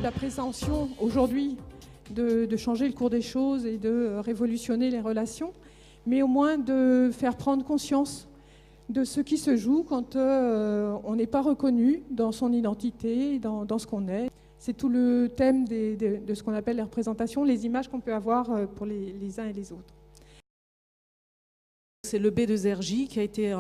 la prétention aujourd'hui de changer le cours des choses et de révolutionner les relations, mais au moins de faire prendre conscience de ce qui se joue quand on n'est pas reconnu dans son identité, dans ce qu'on est. C'est tout le thème de ce qu'on appelle les représentations, les images qu'on peut avoir pour les uns et les autres. C'est le B2RJ qui a été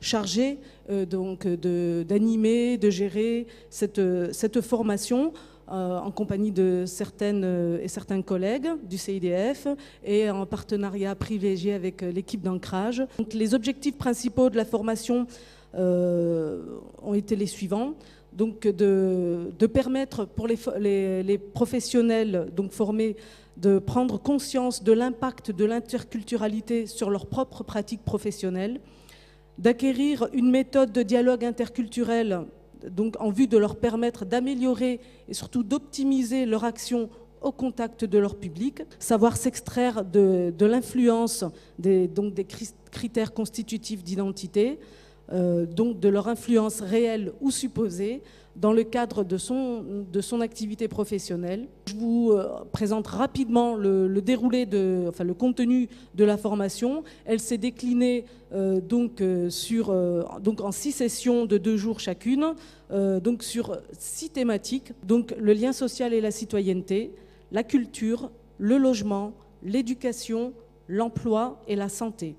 chargé d'animer, de gérer cette formation en compagnie de certaines et certains collègues du CIDF et en partenariat privilégié avec l'équipe d'ancrage. Donc, les objectifs principaux de la formation ont été les suivants. Donc, de permettre pour les professionnels donc formés de prendre conscience de l'impact de l'interculturalité sur leurs propres pratiques professionnelles, d'acquérir une méthode de dialogue interculturel donc en vue de leur permettre d'améliorer et surtout d'optimiser leur action au contact de leur public, savoir s'extraire de l'influence des critères constitutifs d'identité, donc de leur influence réelle ou supposée dans le cadre de son activité professionnelle. Je vous présente rapidement le déroulé, le contenu de la formation. Elle s'est déclinée donc en 6 sessions de 2 jours chacune, donc sur 6 thématiques. Donc le lien social et la citoyenneté, la culture, le logement, l'éducation, l'emploi et la santé.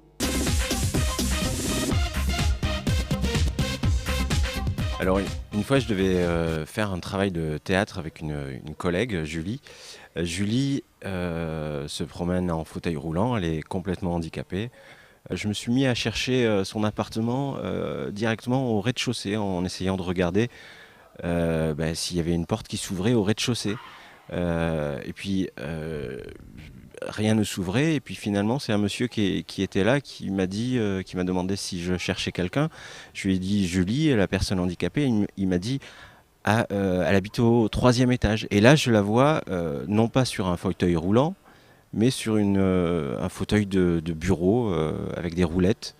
Alors une fois je devais faire un travail de théâtre avec une collègue, Julie. Julie se promène en fauteuil roulant, elle est complètement handicapée. Je me suis mis à chercher son appartement directement au rez-de-chaussée en essayant de regarder s'il y avait une porte qui s'ouvrait au rez-de-chaussée. Et puis rien ne s'ouvrait, et puis finalement c'est un monsieur qui était là qui m'a demandé si je cherchais quelqu'un. Je lui ai dit Julie, la personne handicapée. Il m'a dit elle habite au 3e étage. Et là je la vois non pas sur un fauteuil roulant, mais sur un fauteuil de bureau avec des roulettes,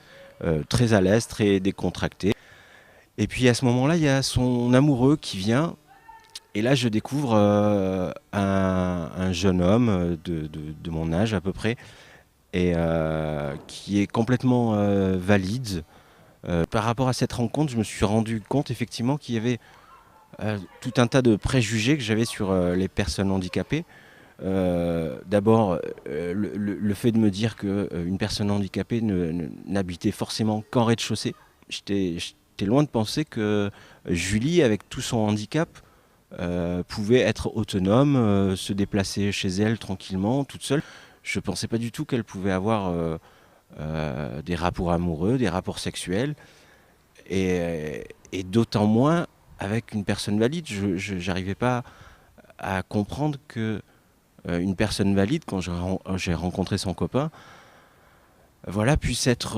très à l'aise, très décontracté. Et puis à ce moment-là il y a son amoureux qui vient. Et là, je découvre un jeune homme de mon âge à peu près, et qui est complètement valide. Par rapport à cette rencontre, je me suis rendu compte effectivement qu'il y avait tout un tas de préjugés que j'avais sur les personnes handicapées. D'abord, le fait de me dire qu'une personne handicapée n'habitait forcément qu'en rez-de-chaussée. J'étais loin de penser que Julie, avec tout son handicap, pouvait être autonome, se déplacer chez elle tranquillement, toute seule. Je ne pensais pas du tout qu'elle pouvait avoir des rapports amoureux, des rapports sexuels, et d'autant moins avec une personne valide. Je n'arrivais pas à comprendre qu'une personne valide, quand j'ai rencontré son copain, voilà, puisse être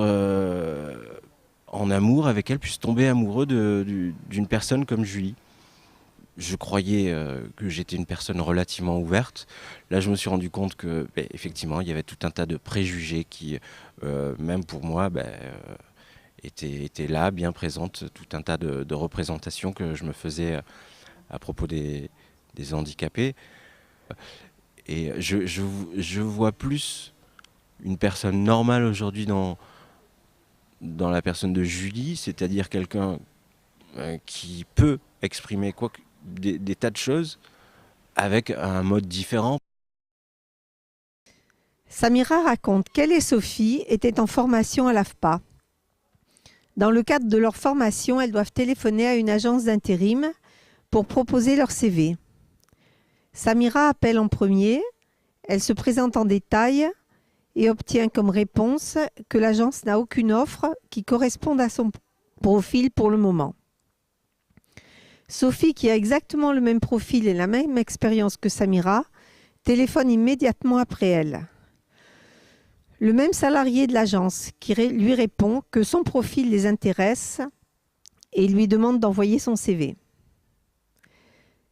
en amour avec elle, puisse tomber amoureux d'une personne comme Julie. Je croyais que j'étais une personne relativement ouverte. Là, je me suis rendu compte que, effectivement, il y avait tout un tas de préjugés qui, même pour moi, étaient là, bien présentes. Tout un tas de représentations que je me faisais à propos des handicapés. Et je vois plus une personne normale aujourd'hui dans la personne de Julie, c'est-à-dire quelqu'un qui peut exprimer des tas de choses avec un mode différent. Samira raconte qu'elle et Sophie étaient en formation à l'AFPA. Dans le cadre de leur formation, elles doivent téléphoner à une agence d'intérim pour proposer leur CV. Samira appelle en premier, elle se présente en détail et obtient comme réponse que l'agence n'a aucune offre qui corresponde à son profil pour le moment. Sophie, qui a exactement le même profil et la même expérience que Samira, téléphone immédiatement après elle. Le même salarié de l'agence qui lui répond que son profil les intéresse et lui demande d'envoyer son CV.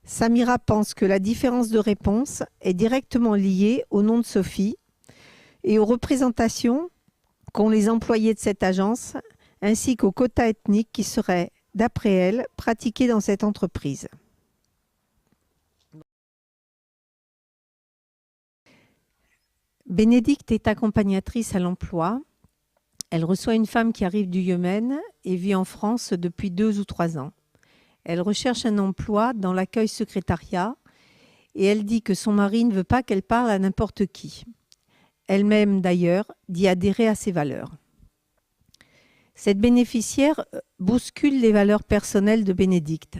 Samira pense que la différence de réponse est directement liée au nom de Sophie et aux représentations qu'ont les employés de cette agence, ainsi qu'aux quotas ethniques qui seraient, d'après elle, pratiqués dans cette entreprise. Bénédicte est accompagnatrice à l'emploi. Elle reçoit une femme qui arrive du Yémen et vit en France depuis 2 ou 3 ans. Elle recherche un emploi dans l'accueil secrétariat et elle dit que son mari ne veut pas qu'elle parle à n'importe qui. Elle-même, d'ailleurs, dit adhérer à ses valeurs. Cette bénéficiaire bouscule les valeurs personnelles de Bénédicte,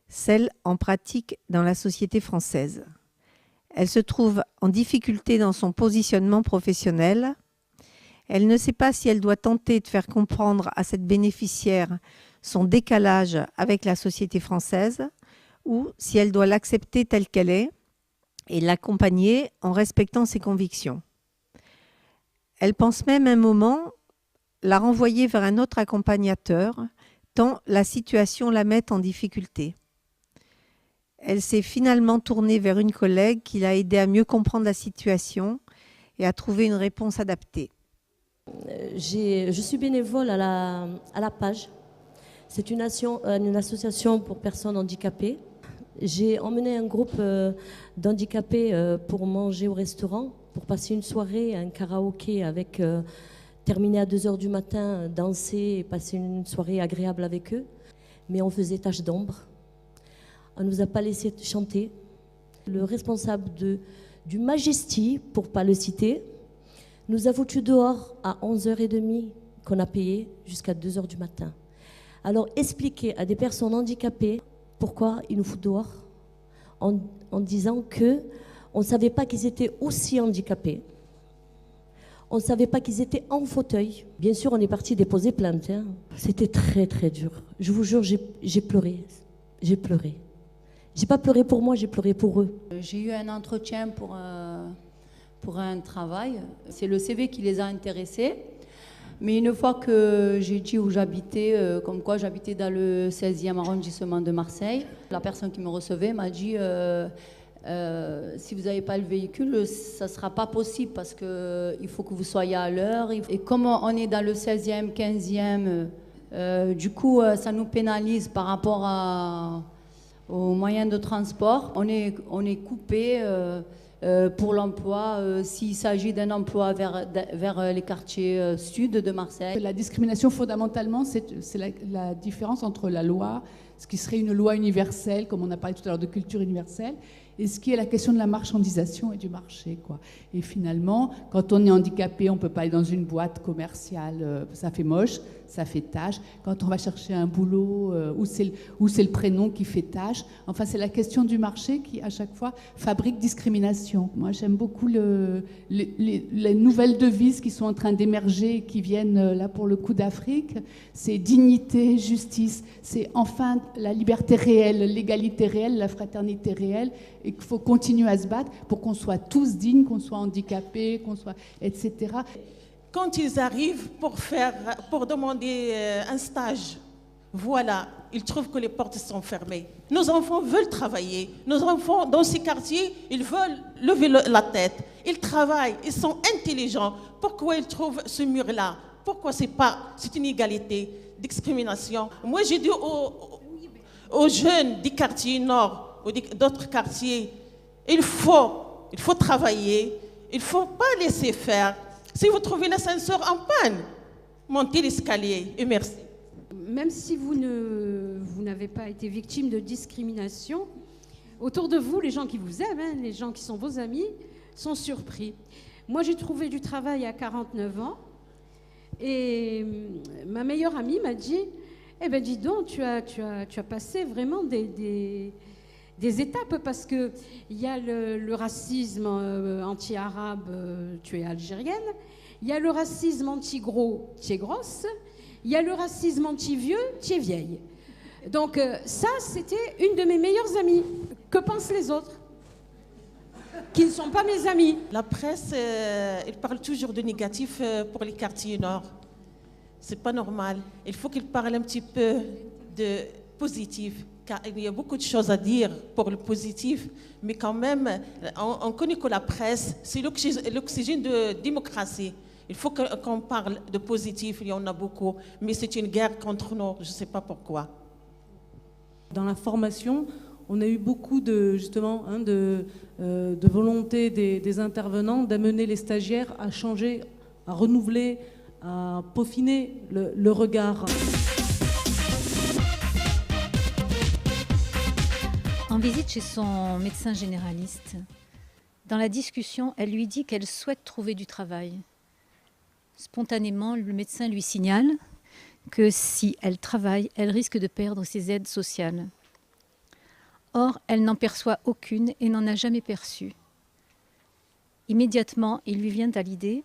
celles en pratique dans la société française. Elle se trouve en difficulté dans son positionnement professionnel. Elle ne sait pas si elle doit tenter de faire comprendre à cette bénéficiaire son décalage avec la société française ou si elle doit l'accepter telle qu'elle est et l'accompagner en respectant ses convictions. Elle pense même un moment la renvoyer vers un autre accompagnateur tant la situation la met en difficulté. Elle s'est finalement tournée vers une collègue qui l'a aidée à mieux comprendre la situation et à trouver une réponse adaptée. Je suis bénévole à la PAGE. C'est une association pour personnes handicapées. J'ai emmené un groupe d'handicapés pour manger au restaurant, pour passer une soirée, un karaoké avec... terminer à 2h du matin, danser et passer une soirée agréable avec eux. Mais on faisait tache d'ombre. On ne nous a pas laissé chanter. Le responsable du Majesty, pour ne pas le citer, nous a foutus dehors à 11h30 qu'on a payé jusqu'à 2h du matin. Alors expliquer à des personnes handicapées pourquoi ils nous foutent dehors en disant qu'on ne savait pas qu'ils étaient aussi handicapés. On ne savait pas qu'ils étaient en fauteuil. Bien sûr, on est parti déposer plainte. Hein. C'était très, très dur. Je vous jure, j'ai pleuré. J'ai pleuré. J'ai pas pleuré pour moi, j'ai pleuré pour eux. J'ai eu un entretien pour un travail. C'est le CV qui les a intéressés. Mais une fois que j'ai dit où j'habitais, comme quoi j'habitais dans le 16e arrondissement de Marseille, la personne qui me recevait m'a dit... si vous n'avez pas le véhicule, ça ne sera pas possible parce qu'il faut que vous soyez à l'heure. Et comme on est dans le 16e, 15e, du coup, ça nous pénalise par rapport aux moyens de transport. On est coupé pour l'emploi s'il s'agit d'un emploi vers les quartiers sud de Marseille. La discrimination, fondamentalement, c'est la différence entre la loi, ce qui serait une loi universelle, comme on a parlé tout à l'heure de culture universelle, et ce qui est la question de la marchandisation et du marché, quoi. Et finalement, quand on est handicapé, on ne peut pas aller dans une boîte commerciale, ça fait moche, ça fait tâche. Quand on va chercher un boulot, où c'est le prénom qui fait tâche. Enfin, c'est la question du marché qui, à chaque fois, fabrique discrimination. Moi, j'aime beaucoup les nouvelles devises qui sont en train d'émerger, qui viennent, là, pour le coup d'Afrique. C'est dignité, justice, c'est enfin la liberté réelle, l'égalité réelle, la fraternité réelle, et qu'il faut continuer à se battre pour qu'on soit tous dignes, qu'on soit handicapés, qu'on soit, etc. Quand ils arrivent pour demander un stage, voilà, ils trouvent que les portes sont fermées. Nos enfants veulent travailler. Nos enfants, dans ces quartiers, ils veulent lever la tête. Ils travaillent, ils sont intelligents. Pourquoi ils trouvent ce mur-là? Pourquoi c'est une égalité, discrimination? Moi, j'ai dit aux jeunes des quartiers nord, ou d'autres quartiers, il faut travailler, il ne faut pas laisser faire. Si vous trouvez l'ascenseur en panne, montez l'escalier et merci. Même si vous n'avez pas été victime de discrimination, autour de vous, les gens qui vous aiment, hein, les gens qui sont vos amis, sont surpris. Moi, j'ai trouvé du travail à 49 ans et ma meilleure amie m'a dit « Eh bien, dis donc, tu as passé vraiment des étapes parce qu'il y a le racisme anti-arabe, tu es algérienne, il y a le racisme anti-gros, tu es grosse, il y a le racisme anti-vieux, tu es vieille. » Donc ça, c'était une de mes meilleures amies. Que pensent les autres qui ne sont pas mes amis? La presse, elle parle toujours de négatif pour les quartiers nord. C'est pas normal. Il faut qu'il parle un petit peu de positif. Car il y a beaucoup de choses à dire pour le positif, mais quand même, on connaît que la presse, c'est l'oxygène de démocratie. Il faut qu'on parle de positif, il y en a beaucoup, mais c'est une guerre contre nous, je ne sais pas pourquoi. Dans la formation, on a eu beaucoup de volonté des intervenants d'amener les stagiaires à changer, à renouveler, à peaufiner le regard. En visite chez son médecin généraliste, dans la discussion, elle lui dit qu'elle souhaite trouver du travail. Spontanément, le médecin lui signale que si elle travaille, elle risque de perdre ses aides sociales. Or, elle n'en perçoit aucune et n'en a jamais perçu. Immédiatement, il lui vient à l'idée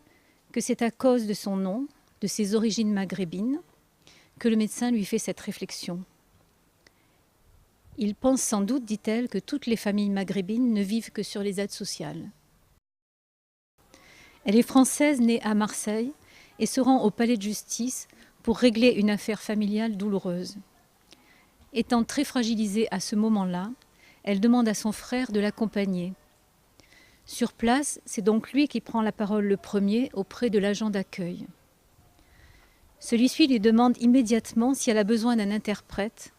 que c'est à cause de son nom, de ses origines maghrébines, que le médecin lui fait cette réflexion. Il pense sans doute, dit-elle, que toutes les familles maghrébines ne vivent que sur les aides sociales. Elle est française, née à Marseille, et se rend au palais de justice pour régler une affaire familiale douloureuse. Étant très fragilisée à ce moment-là, elle demande à son frère de l'accompagner. Sur place, c'est donc lui qui prend la parole le premier auprès de l'agent d'accueil. Celui-ci lui demande immédiatement si elle a besoin d'un interprète,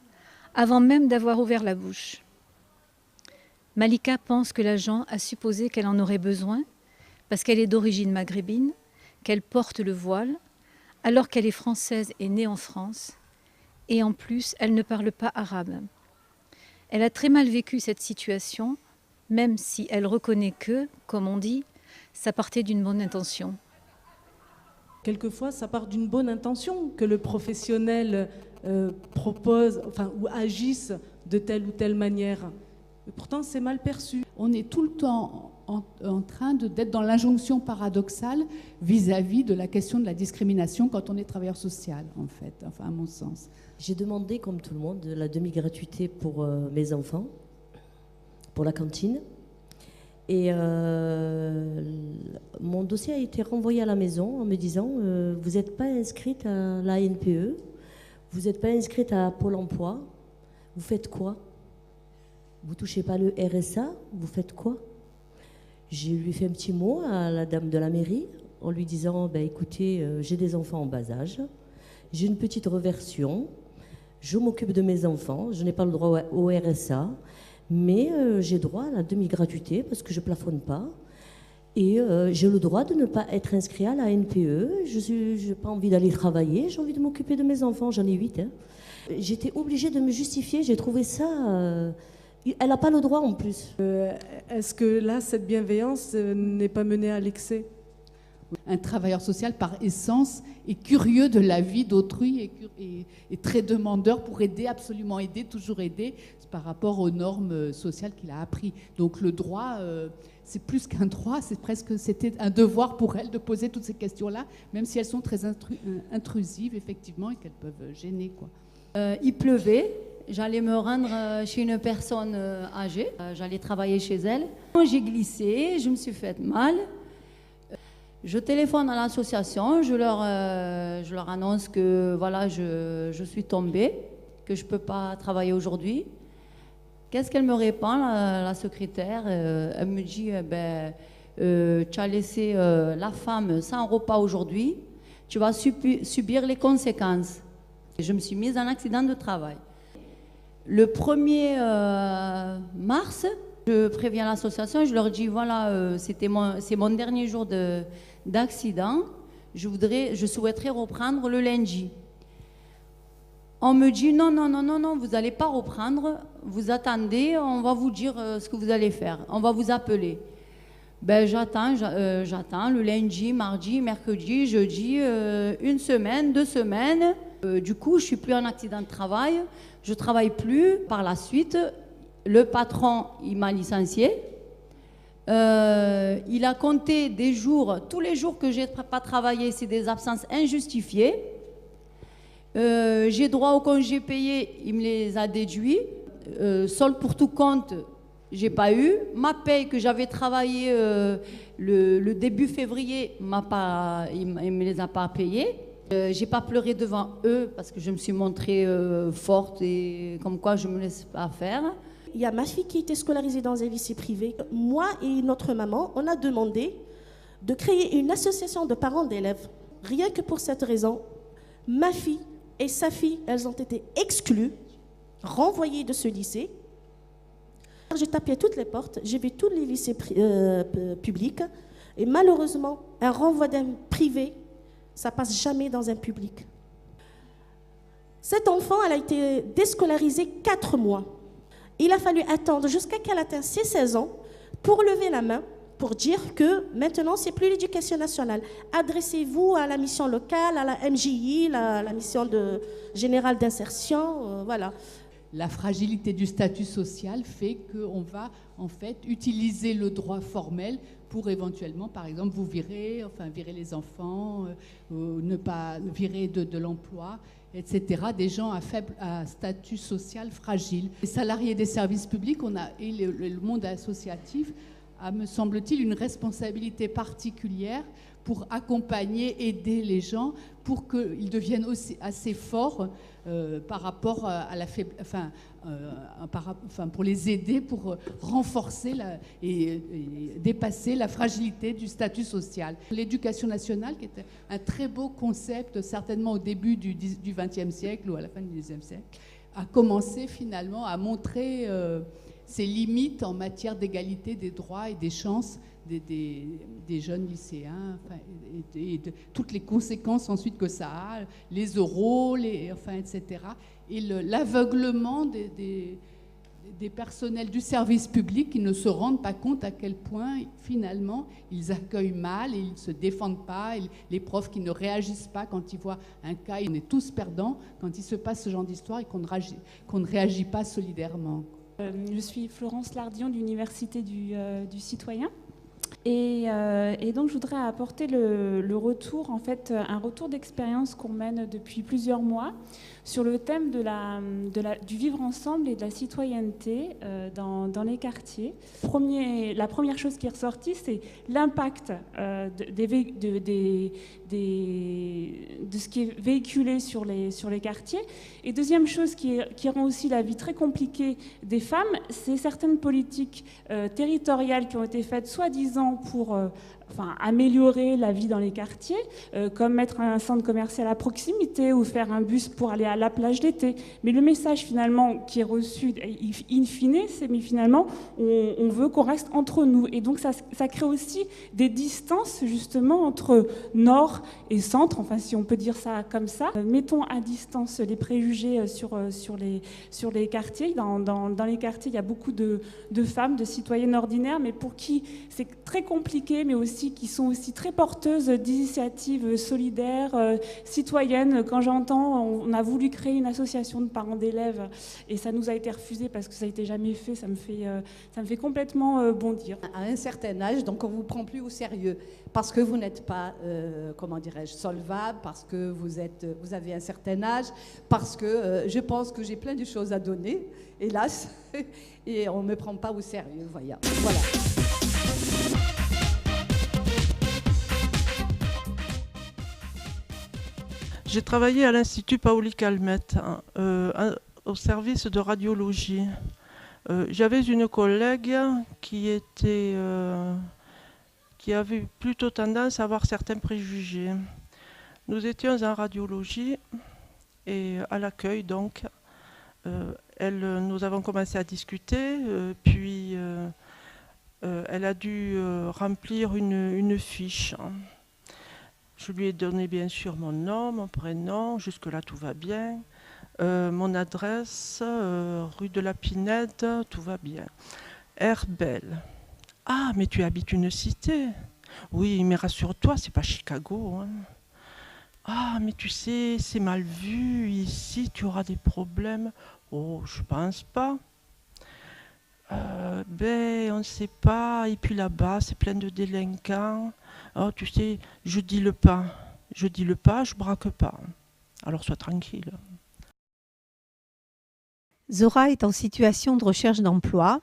avant même d'avoir ouvert la bouche. Malika pense que l'agent a supposé qu'elle en aurait besoin, parce qu'elle est d'origine maghrébine, qu'elle porte le voile, alors qu'elle est française et née en France, et en plus, elle ne parle pas arabe. Elle a très mal vécu cette situation, même si elle reconnaît que, comme on dit, ça partait d'une bonne intention. Quelquefois, ça part d'une bonne intention que le professionnel propose, ou agisse de telle ou telle manière. Et pourtant, c'est mal perçu. On est tout le temps en train d'être dans l'injonction paradoxale vis-à-vis de la question de la discrimination quand on est travailleur social, en fait, enfin à mon sens. J'ai demandé, comme tout le monde, la demi-gratuité pour mes enfants, pour la cantine. Et mon dossier a été renvoyé à la maison en me disant vous n'êtes pas inscrite à la NPE, vous n'êtes pas inscrite à Pôle emploi, vous faites quoi? Vous touchez pas le RSA, vous faites quoi? J'ai lui fait un petit mot à la dame de la mairie en lui disant écoutez, j'ai des enfants en bas âge, j'ai une petite reversion, je m'occupe de mes enfants, je n'ai pas le droit au RSA, mais j'ai droit à la demi-gratuité parce que je ne plafonne pas. Et j'ai le droit de ne pas être inscrit à la NPE. Je n'ai pas envie d'aller travailler, j'ai envie de m'occuper de mes enfants, j'en ai 8. J'étais obligée de me justifier, j'ai trouvé ça... elle n'a pas le droit en plus. Est-ce que là, cette bienveillance n'est pas menée à l'excès? Un travailleur social, par essence, est curieux de la vie d'autrui et très demandeur pour aider, absolument aider, toujours aider par rapport aux normes sociales qu'il a appris. Donc le droit, c'est plus qu'un droit, c'était un devoir pour elle de poser toutes ces questions-là, même si elles sont très intrusives, effectivement, et qu'elles peuvent gêner, quoi. Il pleuvait. J'allais me rendre chez une personne âgée. J'allais travailler chez elle. J'ai glissé, je me suis fait mal. Je téléphone à l'association, je leur annonce que voilà, je suis tombée, que je ne peux pas travailler aujourd'hui. Qu'est-ce qu'elle me répond, la secrétaire? Elle me dit tu as laissé la femme sans repas aujourd'hui, tu vas subir les conséquences. Et je me suis mise en accident de travail. Le 1er mars, je préviens l'association, je leur dis voilà, c'est mon dernier jour d'accident, je souhaiterais reprendre le lundi. On me dit non, vous n'allez pas reprendre, vous attendez, on va vous dire ce que vous allez faire, on va vous appeler. J'attends le lundi, mardi, mercredi, jeudi, une semaine, 2 semaines. Du coup, je ne suis plus en accident de travail, je ne travaille plus. Par la suite, le patron, il m'a licencié. Il a compté des jours, tous les jours que je n'ai pas travaillé, c'est des absences injustifiées. J'ai droit aux congés payés, il me les a déduits. Solde pour tout compte, j'ai pas eu. Ma paye que j'avais travaillé le début février, il me les a pas payés. J'ai pas pleuré devant eux parce que je me suis montrée forte et comme quoi je me laisse pas faire. Il y a ma fille qui était scolarisée dans un lycée privé. Moi et notre maman, on a demandé de créer une association de parents d'élèves. Rien que pour cette raison, ma fille et sa fille, elles ont été exclues, renvoyées de ce lycée. car j'ai tapé à toutes les portes, j'ai vu tous les lycées publics, et malheureusement, un renvoi d'un privé, ça passe jamais dans un public. Cette enfant, elle a été déscolarisée 4 mois. Il a fallu attendre jusqu'à qu'elle atteigne ses 16 ans pour lever la main, pour dire que maintenant, c'est plus l'éducation nationale. Adressez-vous à la mission locale, à la MJI, la mission générale d'insertion, voilà. La fragilité du statut social fait qu'on va en fait utiliser le droit formel pour éventuellement, par exemple, vous virer les enfants, ne pas virer de l'emploi, etc. Des gens à statut social fragile. Les salariés des services publics et le monde associatif a, me semble-t-il, une responsabilité particulière pour accompagner, aider les gens pour qu'ils deviennent aussi assez forts par rapport à la faiblesse, pour les aider, pour renforcer et dépasser la fragilité du statut social. L'éducation nationale, qui était un très beau concept, certainement au début du XXe siècle ou à la fin du XIXe siècle, a commencé finalement à montrer ses limites en matière d'égalité des droits et des chances des jeunes lycéens, et de toutes les conséquences ensuite que ça a, les oraux, etc. Et l'aveuglement des personnels du service public qui ne se rendent pas compte à quel point finalement ils accueillent mal et ils ne se défendent pas, et les profs qui ne réagissent pas quand ils voient un cas. On est tous perdants quand il se passe ce genre d'histoire et qu'on ne réagit pas solidairement. Je suis Florence Lardion de l'Université du Citoyen. Et donc, je voudrais apporter le retour, en fait, un retour d'expérience qu'on mène depuis plusieurs mois sur le thème du vivre ensemble et de la citoyenneté dans les quartiers. La première chose qui est ressortie, c'est l'impact de ce qui est véhiculé sur les quartiers. Et deuxième chose qui rend aussi la vie très compliquée des femmes, c'est certaines politiques territoriales qui ont été faites soi-disant pour améliorer la vie dans les quartiers, comme mettre un centre commercial à proximité ou faire un bus pour aller à la plage l'été. Mais le message finalement qui est reçu in fine, c'est mais finalement on veut qu'on reste entre nous. Et donc ça crée aussi des distances justement entre nord et centre, enfin si on peut dire ça comme ça. Mettons à distance les préjugés sur les quartiers. Dans les quartiers, il y a beaucoup de femmes, de citoyennes ordinaires, mais pour qui c'est très compliqué, mais aussi qui sont aussi très porteuses d'initiatives solidaires, citoyennes. Quand j'entends, on a voulu créer une association de parents d'élèves et ça nous a été refusé parce que ça n'a été jamais fait, ça me fait complètement bondir. À un certain âge, donc on ne vous prend plus au sérieux parce que vous n'êtes pas, solvable, parce que vous avez un certain âge, parce que je pense que j'ai plein de choses à donner, hélas, et on ne me prend pas au sérieux, voilà. J'ai travaillé à l'Institut Paoli-Calmettes, au service de radiologie. J'avais une collègue qui avait plutôt tendance à avoir certains préjugés. Nous étions en radiologie et à l'accueil, donc, nous avons commencé à discuter, puis elle a dû remplir une fiche. Je lui ai donné bien sûr mon nom, mon prénom, jusque-là tout va bien. Mon adresse, rue de la Pinède, tout va bien. Herbel. Ah, mais tu habites une cité. Oui, mais rassure-toi, c'est pas Chicago. Hein. Ah, mais tu sais, c'est mal vu, ici tu auras des problèmes. Oh, je pense pas. On ne sait pas, et puis là-bas, c'est plein de délinquants. Oh, tu sais, je dis le pas, je braque pas. Alors sois tranquille. Zora est en situation de recherche d'emploi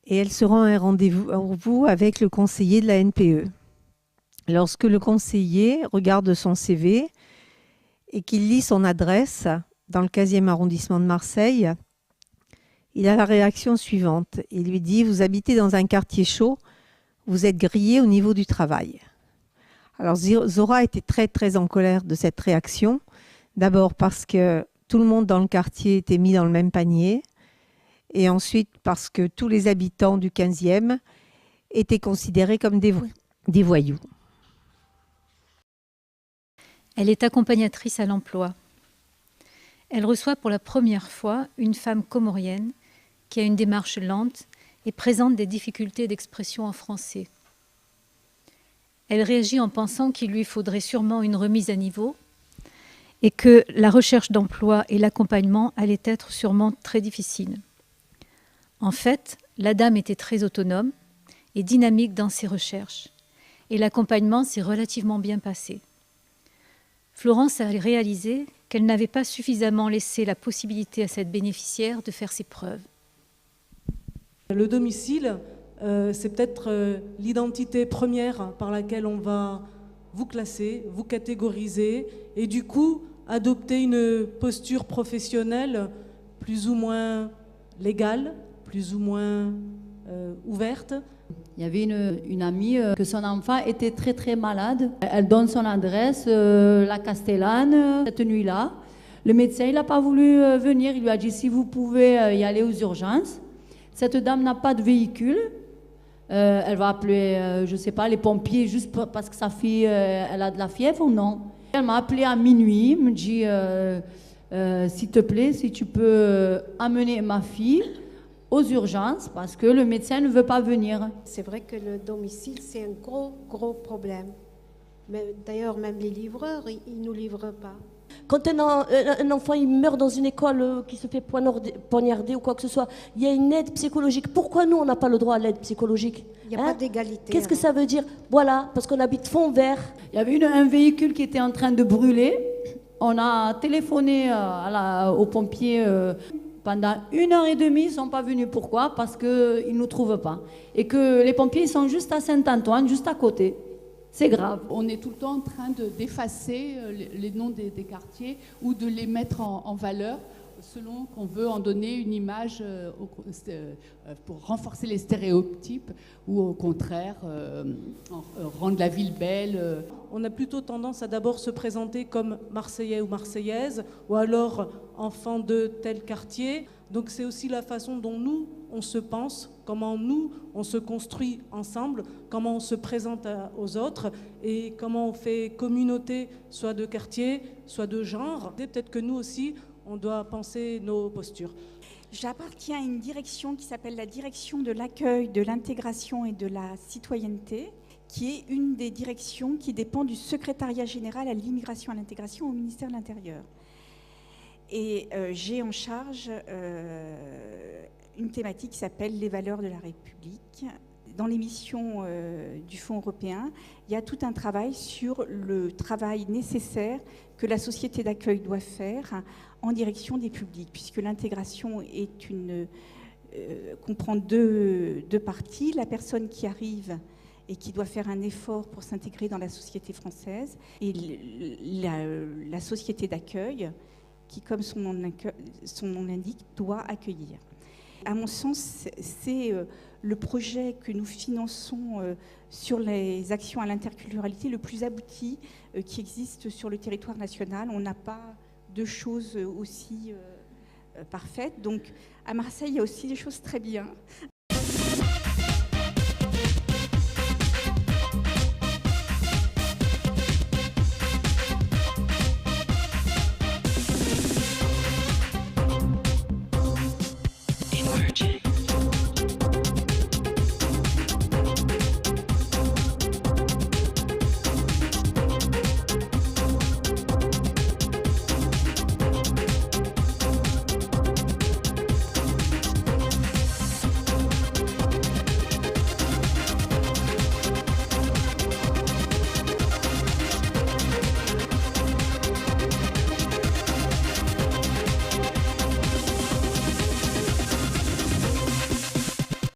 et elle se rend à un rendez-vous avec le conseiller de la NPE. Lorsque le conseiller regarde son CV et qu'il lit son adresse dans le 15e arrondissement de Marseille, il a la réaction suivante. Il lui dit « Vous habitez dans un quartier chaud, vous êtes grillé au niveau du travail. » Alors Zora était très très en colère de cette réaction. D'abord parce que tout le monde dans le quartier était mis dans le même panier et ensuite parce que tous les habitants du 15e étaient considérés comme des voyous. Elle est accompagnatrice à l'emploi. Elle reçoit pour la première fois une femme comorienne qui a une démarche lente et présente des difficultés d'expression en français. Elle réagit en pensant qu'il lui faudrait sûrement une remise à niveau et que la recherche d'emploi et l'accompagnement allaient être sûrement très difficiles. En fait, la dame était très autonome et dynamique dans ses recherches, et l'accompagnement s'est relativement bien passé. Florence a réalisé qu'elle n'avait pas suffisamment laissé la possibilité à cette bénéficiaire de faire ses preuves. Le domicile, c'est peut-être l'identité première par laquelle on va vous classer, vous catégoriser et du coup adopter une posture professionnelle plus ou moins légale, plus ou moins ouverte. Il y avait une amie que son enfant était très très malade. Elle donne son adresse, la Castellane, cette nuit-là. Le médecin il n'a pas voulu venir, il lui a dit si vous pouvez y aller aux urgences. Cette dame n'a pas de véhicule. Elle va appeler, je ne sais pas, les pompiers juste parce que sa fille elle a de la fièvre ou non. Elle m'a appelé à minuit, me dit s'il te plaît, si tu peux amener ma fille aux urgences parce que le médecin ne veut pas venir. C'est vrai que le domicile, c'est un gros problème. D'ailleurs, même les livreurs, ils ne nous livrent pas. Quand un enfant il meurt dans une école qui se fait poignarder ou quoi que ce soit, il y a une aide psychologique. Pourquoi nous, on n'a pas le droit à l'aide psychologique? Il n'y a pas d'égalité. Qu'est-ce que ça veut dire? Voilà, parce qu'on habite fond vert. Il y avait un véhicule qui était en train de brûler. On a téléphoné aux pompiers. Pendant 1h30, ils ne sont pas venus. Pourquoi? Parce qu'ils ne nous trouvent pas. Et que les pompiers ils sont juste à Saint-Antoine, juste à côté. C'est grave. On est tout le temps en train d'effacer les noms des quartiers ou de les mettre en valeur selon qu'on veut en donner une image pour renforcer les stéréotypes ou au contraire rendre la ville belle. On a plutôt tendance à d'abord se présenter comme Marseillais ou Marseillaise ou alors enfant de tel quartier. Donc c'est aussi la façon dont nous, on se pense, comment nous, on se construit ensemble, comment on se présente aux autres et comment on fait communauté, soit de quartier, soit de genre. Et peut-être que nous aussi, on doit penser nos postures. J'appartiens à une direction qui s'appelle la direction de l'accueil, de l'intégration et de la citoyenneté, qui est une des directions qui dépend du secrétariat général à l'immigration et à l'intégration au ministère de l'Intérieur. Et j'ai en charge une thématique qui s'appelle les valeurs de la République. Dans l'émission du Fonds européen, il y a tout un travail sur le travail nécessaire que la société d'accueil doit faire en direction des publics, puisque l'intégration comprend deux parties. La personne qui arrive et qui doit faire un effort pour s'intégrer dans la société française, et la société d'accueil qui, comme son nom l'indique, doit accueillir. À mon sens, c'est le projet que nous finançons sur les actions à l'interculturalité le plus abouti qui existe sur le territoire national. On n'a pas de choses aussi parfaites. Donc, à Marseille, il y a aussi des choses très bien.